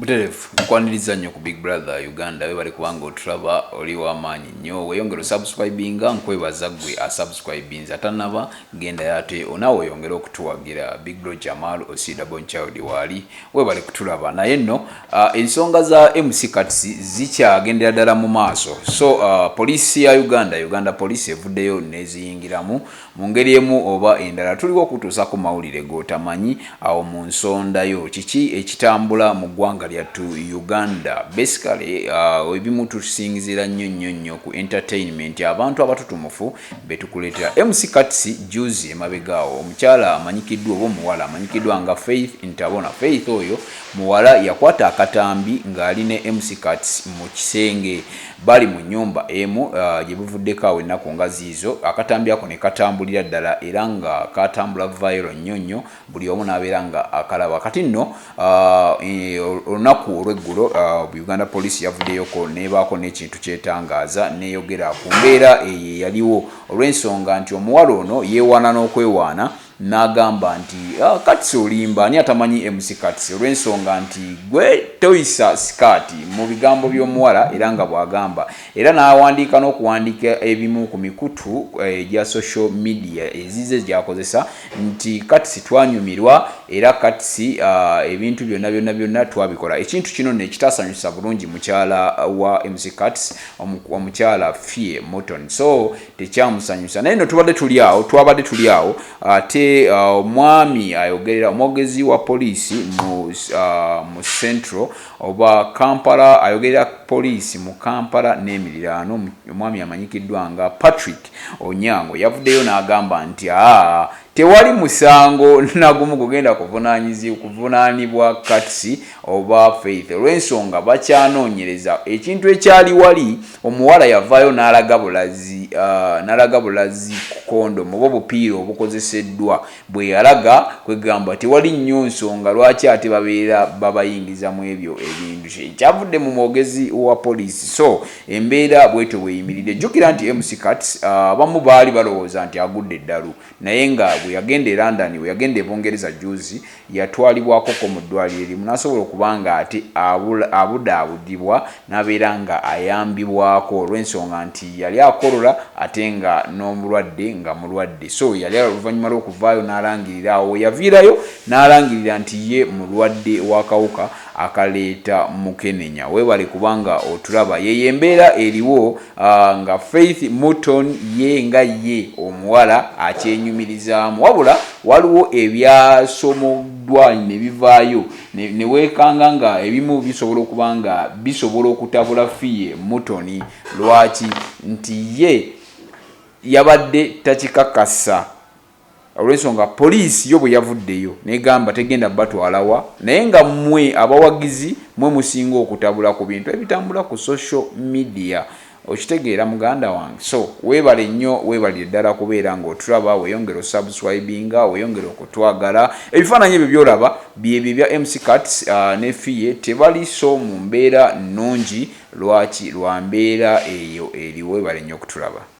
Mterefu nkwaniriza nnyo ku Big Brother Uganda we bali kubanga otraba oli w'amaanyi nnyo weyongera subscribinga nkwebaza ggwe asubscribinze atanaba genda yate onawe oyongera okutuwagira Big Bro Jamal Osidabo Child wali we bali kutulaba naye nno ensonga za MC Katsi zikyagendera ddala mu maaso so police ya Uganda police evuddeyo neziyingiramu mu ngeri emu oba endala tuliwo okutuusa ku mawulire g'otamanyi awo mu nsondayo kiki ekitambula mu ggwanga lyattu Uganda basically ebimu tusingizira nnyo ku entertainment abantu abatutumufu betukuleetera MC Katsi juzi emabegaawo omukyala amanyikiddwa oba omuwala amanyikiddwa nga Ntaborwa Faith oyo muwala yakwata akatambi ng'ali ne MC Katsi mu kisenge bali mu nyumba emu gye buvuddeko awo ennaku nga ziizo akatambi ako ne katambulira ddala era nga katambula viral nnyo buli omu n'abeera nga akalaba kati nno olunaku olw'eggulo Uganda police yavuddeyoko nebaako n'ekintu kyetangaaza neyogera ku mbeera yaliwo olw'ensonga nti omuwala ono yeewaana n'okwewaana n'agamba nti Katsi olimba ani atamanyi MC Katsi olw'ensonga nti gwe toyisa sikaati mu bigambo by'omuwala era nga bw'agamba era n'awandiika n'okuwandiika ebimu ku mikutu egya social media ezize gyakozesa nti Katsi twanyumirwa era Katsi ebintu byonna twabikola ekintu kino nekitaasanyusa bulungi mukyala wa MC Katsi omukyala Fille Mutoni so tekyamusanyusa naye nno twabadde tuli awo ate omwami ayogerera omwogezi wa poliisi mu Central oba Kampala ayogerera poliisi mu Kampala n'emiriraano omwami amanyikiddwa nga Patrick Onyango yavuddeyo n'agamba nti tewali musango nagumu gugenda kuvunaanibwa Katsi oba Faith olw'ensonga bakyanoonyereza ekintu ekyali wali omuwala yavaayo n'alaga bulazi ku kondomu oba obupiira obukozeseddwa bwe yalaga kwegamba tewali nnyo nsonga lwaki ate babeera babayingiza mu ebyo ebintu ekyavudde mu mwogezi wa poliisi so embeera bwetyo bweyimiridde jjukira nti MC Katsi abamu baali balowooza nti agudde eddalu naye nga bwe yagenda e London we yagenda e Bungereza juzi yatwalibwako mu ddwaliro erimu n'asobola okuba nga ate abudaabudibwa n'abeera nga ayambibwako olw'ensonga nti yali akolola ate nga n'omulwadde nga mulwadde so yali oluvannyuma lw'okuvaayo n'alangirira awo yaviirayo n'alangirira nti ye mulwadde w'akawuka akaleeta mukenenya weebale kubanga otulaba yeye embeera eriwo nga Faith Mutoni ye omuwala akyenyumirizaamu wabula waliwo ebyasomoddwa ne bivaayo ne weekanga nga ebimu bisobola okuba nga bisobola okutabula Fille Mutoni lwaki nti ye yabadde takikakasa olw'ensonga poliisi yo bwe yavuddeyo negamba tegenda batwalawa naye nga mmwe abawagizi mwe musinga okutabula ku bintu ebitambula ku social media okitegeera muganda wange so weebale nnyo weebalire ddala kubeera ng'otulaba weyongera osubscribinga weyongera okutwagala ebifaananyi ebyo byolaba byebyo bya MC Katsi ne Fille tebali so mu mbeera nnungi lwaki lwa mbeera eyo eri weebale nnyo okutulaba